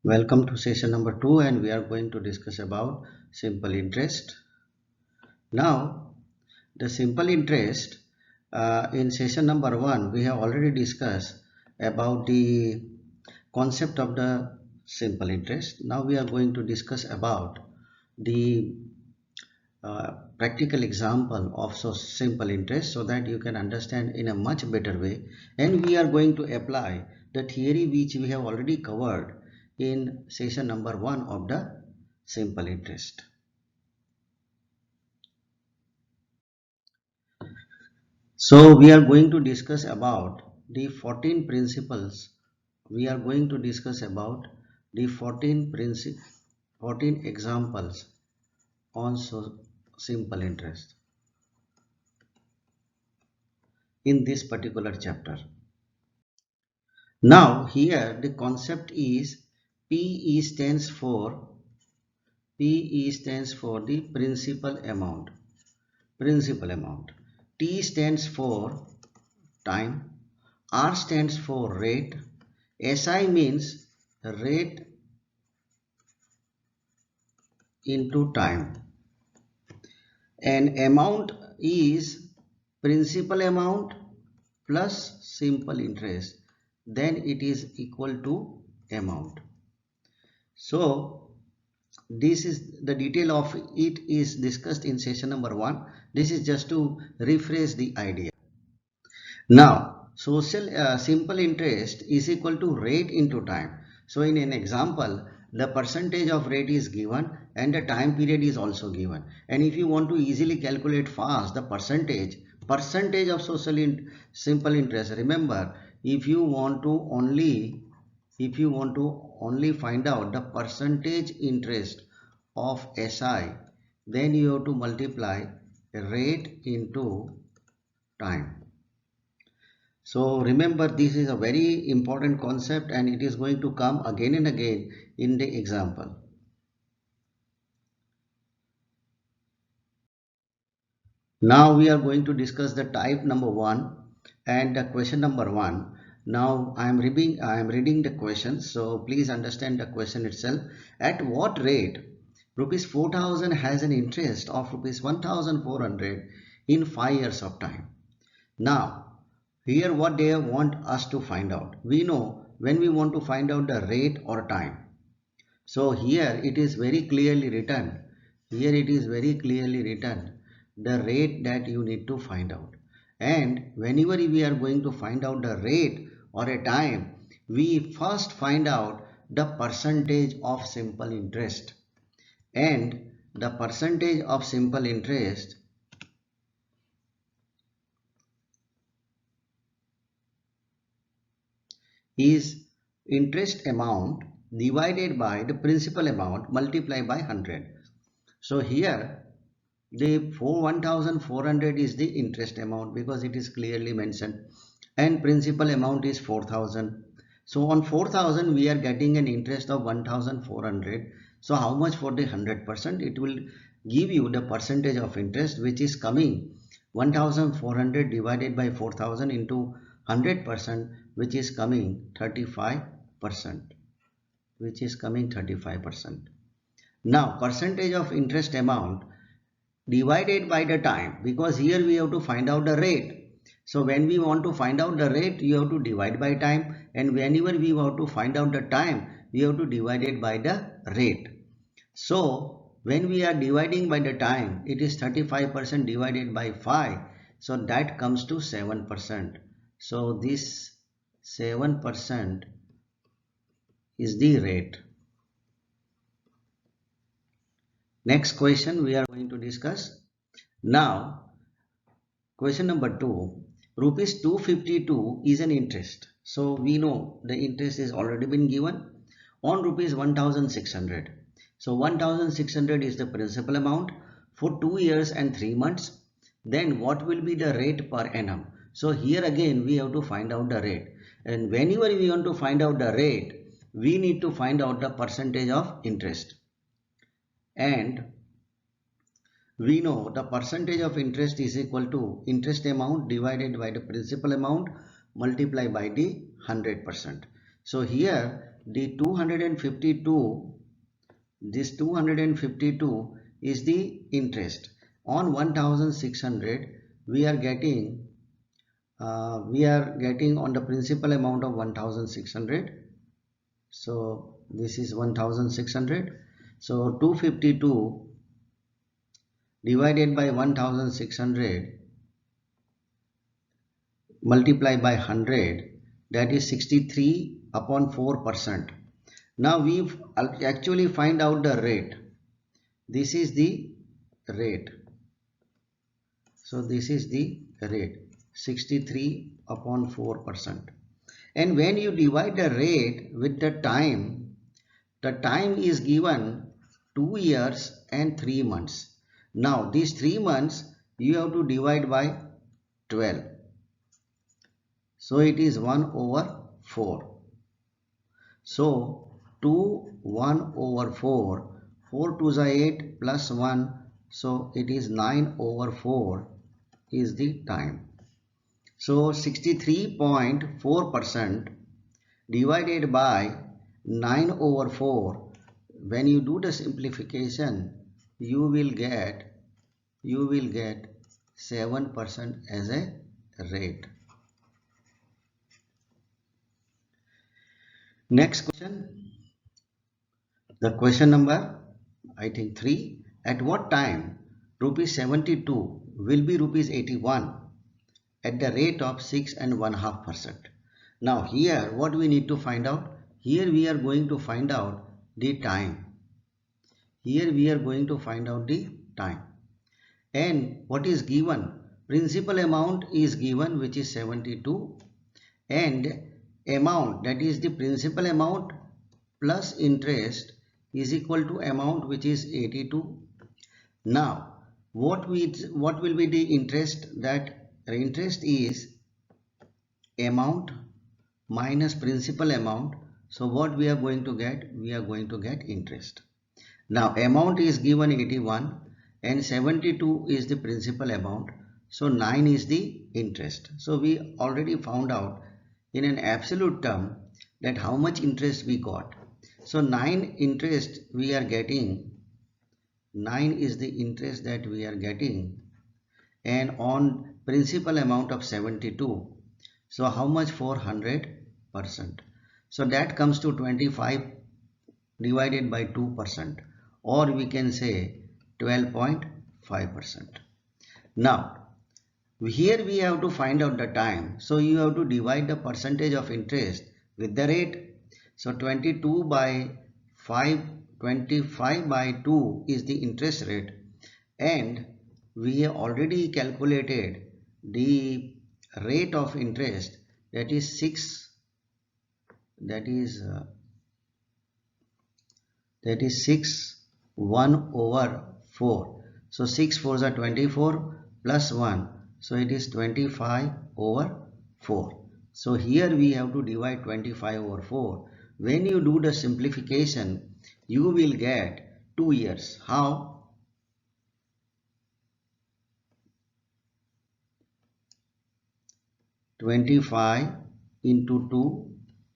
Welcome to session number 2 and we are going to discuss about simple interest. Now the simple interest in session number 1 we have already discussed about the concept of the simple interest. Now we are going to discuss about the practical example of so simple interest so that you can understand in a much better way, and we are going to apply the theory which we have already covered in session number 1 of the simple interest. So we are going to discuss about the 14 principles. We are going to discuss about the 14 examples on simple interest in this particular chapter. Now here the concept is PE stands for the principal amount. T stands for time. R stands for rate. SI means rate into time. And amount is principal amount plus simple interest. Then it is equal to amount. So this is the detail of it is discussed in session number 1. This is just to rephrase the idea. Now simple interest is equal to rate into time. So in an example, the percentage of rate is given and the time period is also given, and if you want to easily calculate fast the percentage of simple interest, remember, if you want to only find out the percentage interest of SI, then you have to multiply rate into time. So remember, this is a very important concept and it is going to come again and again in the example. Now we are going to discuss the type number 1 and the question number 1. Now I am reading the question, so please understand the question itself. At what rate rupees 4000 has an interest of rupees 1400 in 5 years of time? Now here what they want us to find out. We know when we want to find out the rate or time. So here it is very clearly written. The rate that you need to find out. And whenever we are going to find out the rate or a time, we first find out the percentage of simple interest. And the percentage of simple interest is interest amount divided by the principal amount multiplied by 100. So here the 1400 is the interest amount because it is clearly mentioned, and principal amount is 4000. So on 4000 we are getting an interest of 1400. So how much for the 100%? It will give you the percentage of interest which is coming 1400 divided by 4000 into 100%, which is coming 35%, Now percentage of interest amount divided by the time, because here we have to find out the rate. So when we want to find out the rate, you have to divide by time, and whenever we want to find out the time, we have to divide it by the rate. So when we are dividing by the time, it is 35% divided by 5, so that comes to 7%. So this 7% is the rate. Next question we are going to discuss. Now question number 2, rupees 252 is an interest. So we know the interest is already been given on rupees 1600. So 1600 is the principal amount for 2 years and 3 months. Then what will be the rate per annum? So here again we have to find out the rate, and whenever we want to find out the rate, we need to find out the percentage of interest. And we know the percentage of interest is equal to interest amount divided by the principal amount multiplied by the 100%. So here the 252, this 252 is the interest on 1600. We are getting on the principal amount of 1600. So this is 1600. So 252 divided by 1600 multiplied by 100, that is 63 upon 4%. Now we actually find out the rate. This is the rate. So this is the rate, 63 upon 4%. And when you divide the rate with the time is given 2 years and 3 months. Now these 3 months you have to divide by 12. So it is 1 over 4. So 2 1 over 4, 4 2s are 8 plus 1, so it is 9 over 4 is the time. So 63.4% divided by 9 over 4, when you do the simplification, you will get 7% as a rate. Next question, the question number I think 3. At what time rupees 72 will be rupees 81 at the rate of 6.5%? Now here what we need to find out? Here we are going to find out the time. Here we are going to find out the time. And what is given? Principal amount is given, which is 72, and amount, that is the principal amount plus interest, is equal to amount, which is 82. Now what will be the interest? That interest is amount minus principal amount. So what we are going to get? We are going to get interest. Now amount is given 81 and 72 is the principal amount. So 9 is the interest. So we already found out in an absolute term that how much interest we got. So 9 interest we are getting. 9 is the interest that we are getting, and on principal amount of 72. So how much? 400%. So that comes to 25 divided by 2%, or we can say 12.5%. Now here we have to find out the time. So you have to divide the percentage of interest with the rate. So 25 by 2 is the interest rate, and we have already calculated the rate of interest, that is 6, that is 1 over 4. So 6 4s are 24 plus 1, so it is 25 over 4. So here we have to divide 25 over 4. When you do the simplification, you will get 2 years. How? (25 into 2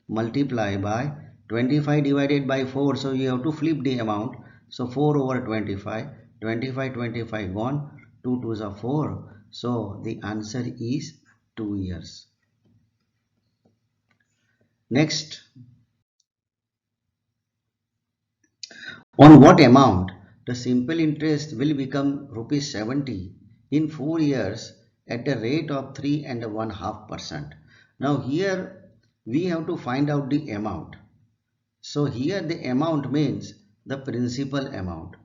multiply by 25 divided by 4). So you have to flip the amount. So 4 over 25, 25 gone, 2 2s are 4. So the answer is 2 years. Next, on what amount the simple interest will become rupees 70 in 4 years at the rate of 3.5%? Now here we have to find out the amount. So here the amount means the principal amount.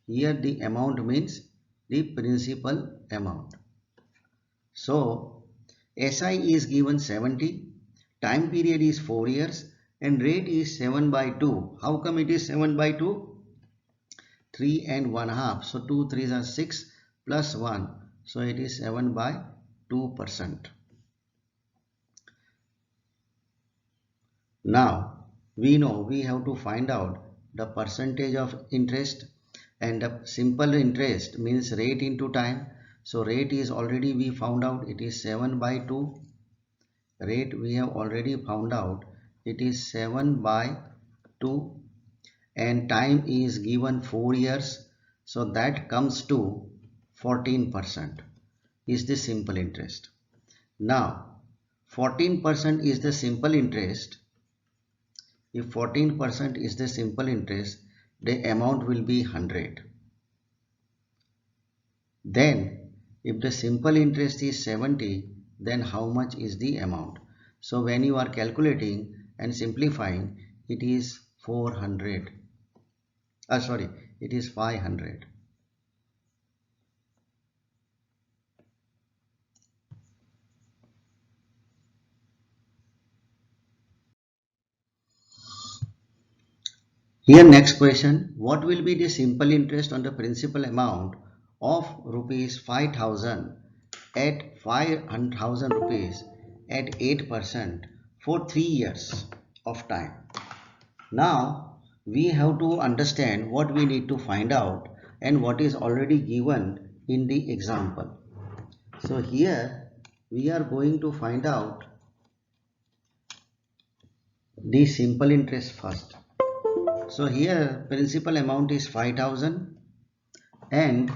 Here the amount means the principal amount. So SI is given 70, time period is 4 years, and rate is 7 by 2. How come it is 7 by 2? 3.5. So 2 3s are 6 plus 1. So it is 7 by 2%. Now we know we have to find out the percentage of interest, and the simple interest means rate into time. So rate is already we found out, it is 7 by 2. Rate we have already found out, it is 7 by 2 and time is given 4 years, so that comes to 14% is the simple interest. Now 14% is the simple interest. If 14% is the simple interest, the amount will be 100. Then if the simple interest is 70, then how much is the amount? So when you are calculating and simplifying, it is 400. It is 500. Here next question, what will be the simple interest on the principal amount of rupees 5000 at 5,000 rupees at 8% for 3 years of time? Now we have to understand what we need to find out and what is already given in the example. So here we are going to find out the simple interest first. So here principal amount is 5000 and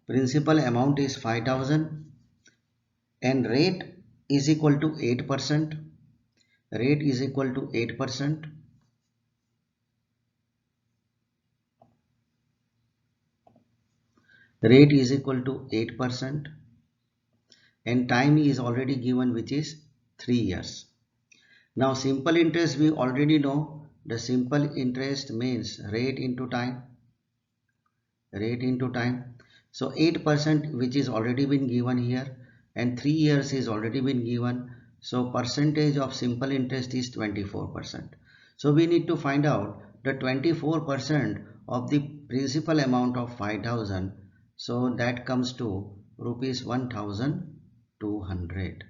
principal amount is 5000 and rate is equal to 8%. Rate is equal to 8%. Rate is equal to 8% and time is already given, which is 3 years. Now simple interest we already know. The simple interest means rate into time. Rate into time. So 8% which is already been given here and 3 years is already been given. So percentage of simple interest is 24%. So we need to find out the 24% of the principal amount of 5000. So that comes to rupees 1200.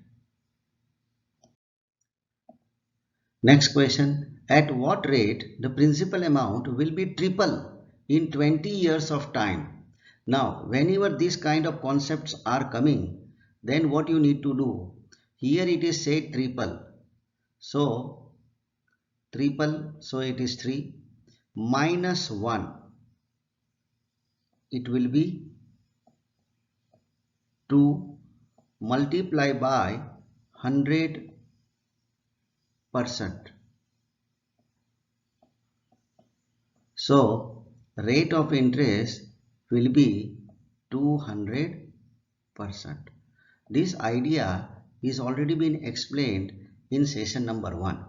Next question, at what rate the principal amount will be triple in 20 years of time? Now, whenever these kind of concepts are coming, then what you need to do? Here it is said triple. So, triple, so it is 3 minus 1. It will be 2 multiplied by 100%. So rate of interest will be 200%. This idea is already been explained in session number 1.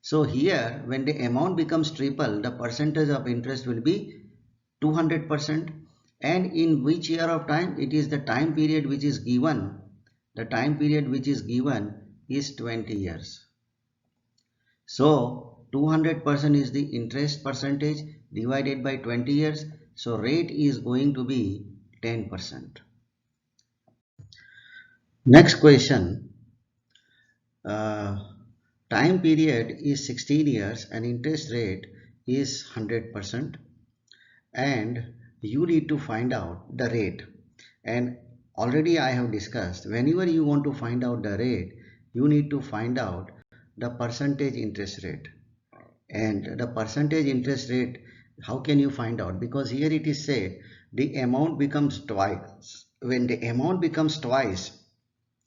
So here when the amount becomes triple, the percentage of interest will be 200%, and in which year of time? It is the time period which is given. The time period which is given is 20 years. So 200% is the interest percentage divided by 20 years. So rate is going to be 10%. Next question. Time period is 16 years and interest rate is 100%, and you need to find out the rate. And already I have discussed, whenever you want to find out the rate, you need to find out the percentage interest rate. And the percentage interest rate, how can you find out? Because here it is said the amount becomes twice. When the amount becomes twice,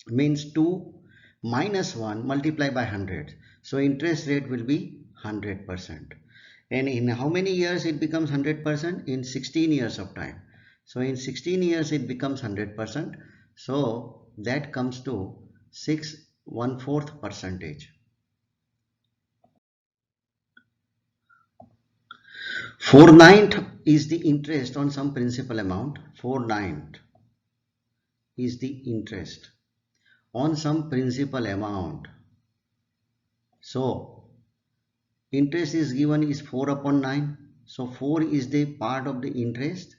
means 2 minus 1 multiplied by 100. So interest rate will be 100%. And in how many years it becomes 100%? In 16 years of time. So in 16 years it becomes 100%. So that comes to 6/1/4 percentage. 4/9 is the interest on some principal amount. 4/9 is the interest on some principal amount. So interest is given is 4/9. So 4 is the part of the interest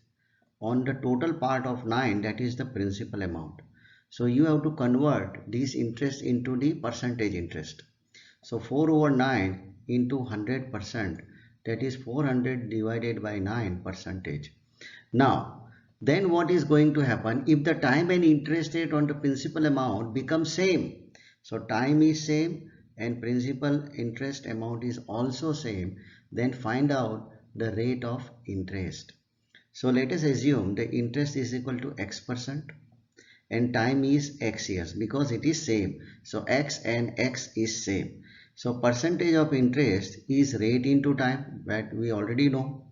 on the total part of 9, that is the principal amount. So you have to convert this interest into the percentage interest. So 4/9 into 100%, that is 400 divided by 9 percentage. Now then what is going to happen if the time and interest rate on the principal amount becomes same? So time is same and principal interest amount is also same, then find out the rate of interest. So let us assume the interest is equal to x% and time is x years because it is same. So x and x is same. So percentage of interest is rate into time, that we already know.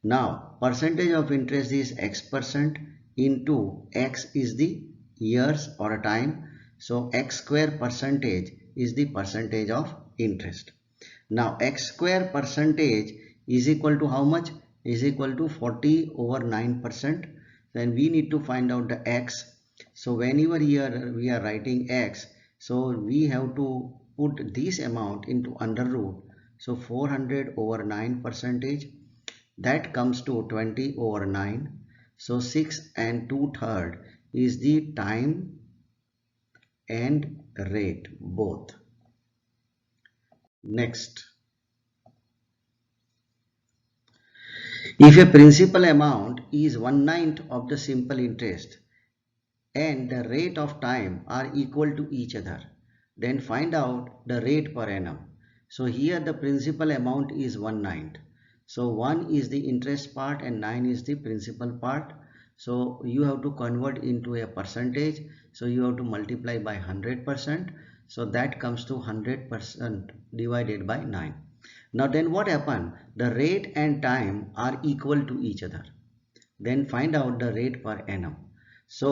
Now percentage of interest is x% into x is the years or a time. So x square percentage is the percentage of interest. Now x square percentage is equal to how much? Is equal to 40 over 9%. Then we need to find out the x. So whenever here we are writing x, so we have to put this amount into under root. So 400 over 9 percentage, that comes to 20 over 9. So 6 and 2/3 is the time and rate both. Next, if a principal amount is 1/9 of the simple interest and the rate of time are equal to each other, then find out the rate per annum. So here the principal amount is 1/9. So 1 is the interest part and 9 is the principal part. So you have to convert into a percentage. So you have to multiply by 100%. So that comes to 100% divided by 9. Now then what happened? The rate and time are equal to each other. Then find out the rate per annum. So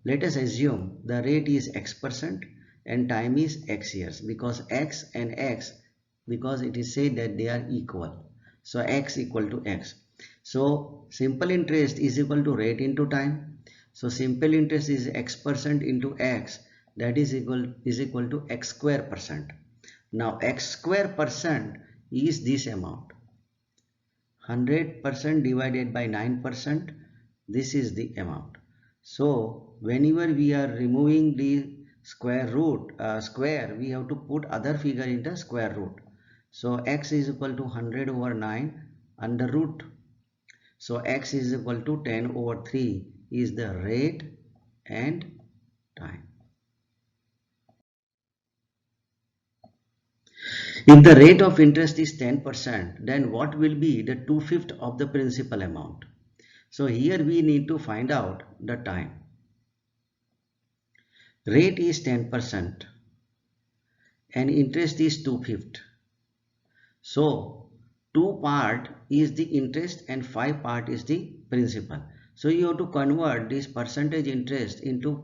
let us assume the rate is x% and time is x years because x and x, because it is said that they are equal. So x equal to x. So simple interest is equal to rate into time. So simple interest is x% into x, that is equal to x square percent. Now x square percent is this amount. 100% divided by 9%, this is the amount. So whenever we are removing the square root, we have to put other figure in the square root. So x is equal to 100 over 9 under root. So x is equal to 10 over 3 is the rate and time. If the rate of interest is 10%, then what will be the 2/5 of the principal amount? So here we need to find out the time. Rate is 10% and interest is 2/5. So 2 part is the interest and 5 part is the principal. So you have to convert this percentage interest into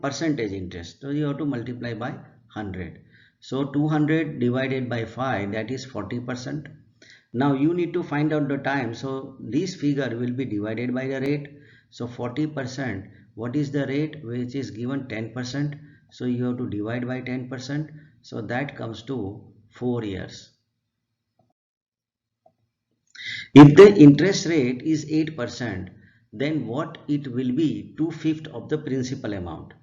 percentage interest. So you have to multiply by 100. So 200 divided by 5, that is 40%. Now you need to find out the time. So this figure will be divided by the rate. So 40%, what is the rate which is given? 10%. So you have to divide by 10%. So that comes to 4 years. If the interest rate is 8%, then what it will be? 2/5 of the principal amount.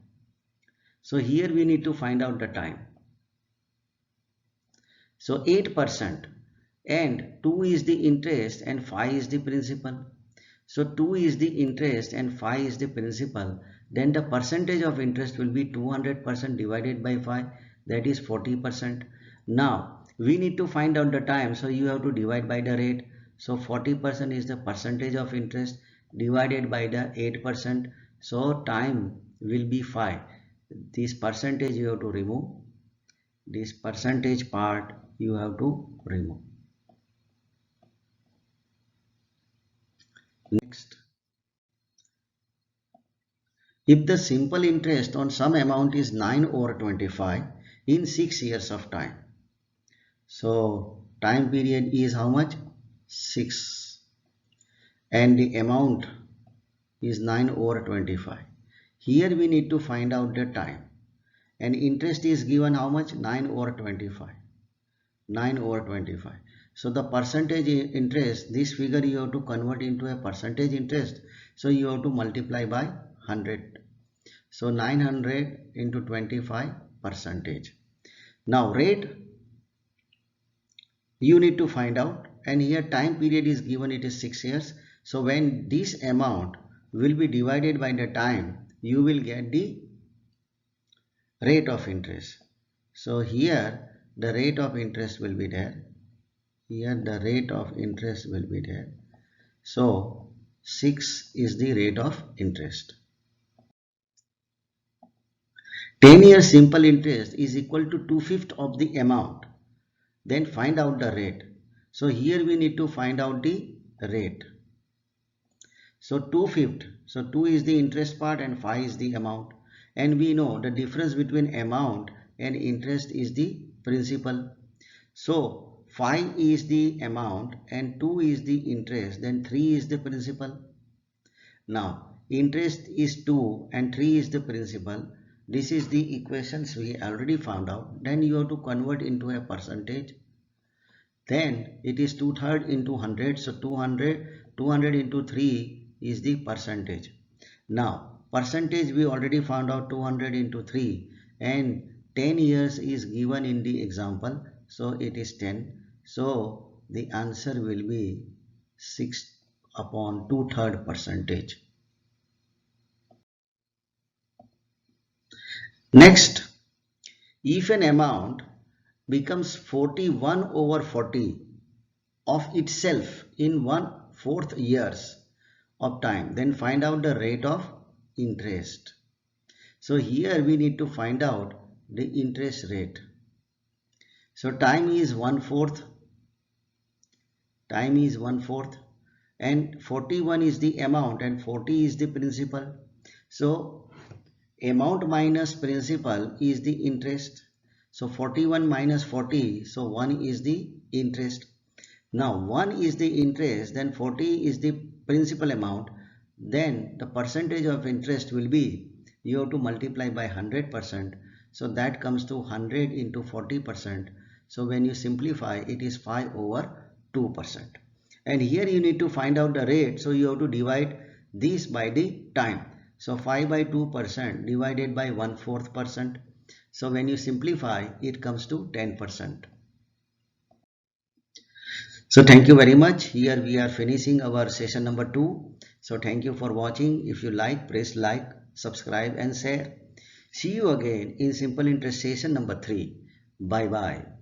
So here we need to find out the time. So 8% and 2 is the interest and 5 is the principal. So 2 is the interest and 5 is the principal. Then the percentage of interest will be 200% divided by 5, that is 40%. Now we need to find out the time. So you have to divide by the rate. So 40% is the percentage of interest divided by the 8%. So time will be 5. This percentage you have to remove. This percentage part you have to remove. Next, if the simple interest on some amount is 9 over 25 in 6 years of time, so time period is how much? 6, and the amount is 9 over 25. Here we need to find out the time, and interest is given how much? 9 over 25. 9 over 25. So the percentage interest, this figure you have to convert into a percentage interest. So you have to multiply by 100. So 900 into 25 percentage. Now rate you need to find out, and here time period is given, it is 6 years. So when this amount will be divided by the time, you will get the rate of interest. So here the rate of interest will be there. Here the rate of interest will be there. So 6 is the rate of interest. 10 years simple interest is equal to 2/5 of the amount. Then find out the rate. So here we need to find out the rate. So 2/5. So 2 is the interest part and 5 is the amount. And we know the difference between amount and interest is the principal. So 5 is the amount and 2 is the interest, then 3 is the principal. Now interest is 2 and 3 is the principal. This is the equations we already found out. Then you have to convert into a percentage. Then it is 2/3 into 100. So 200 into 3 is the percentage. Now percentage we already found out 200 into 3 and 10 years is given in the example. So it is 10. So the answer will be 6 upon 2/3 percentage. Next, if an amount becomes 41 over 40 of itself in 1/4 years of time, then find out the rate of interest. So here we need to find out the interest rate. So time is 1/4, and 41 is the amount and 40 is the principal. So amount minus principal is the interest. So 41 minus 40, so 1 is the interest. Now 1 is the interest, then 40 is the principal amount. Then the percentage of interest will be, you have to multiply by 100%. So that comes to 100 into 40%. So when you simplify, it is 5 over 2%. And here you need to find out the rate. So you have to divide this by the time. So 5 by 2% divided by 1/4%. So when you simplify, it comes to 10%. So thank you very much. Here we are finishing our session number 2. So thank you for watching. If you like, press like, subscribe and share. See you again in simple interest session number 3. Bye bye.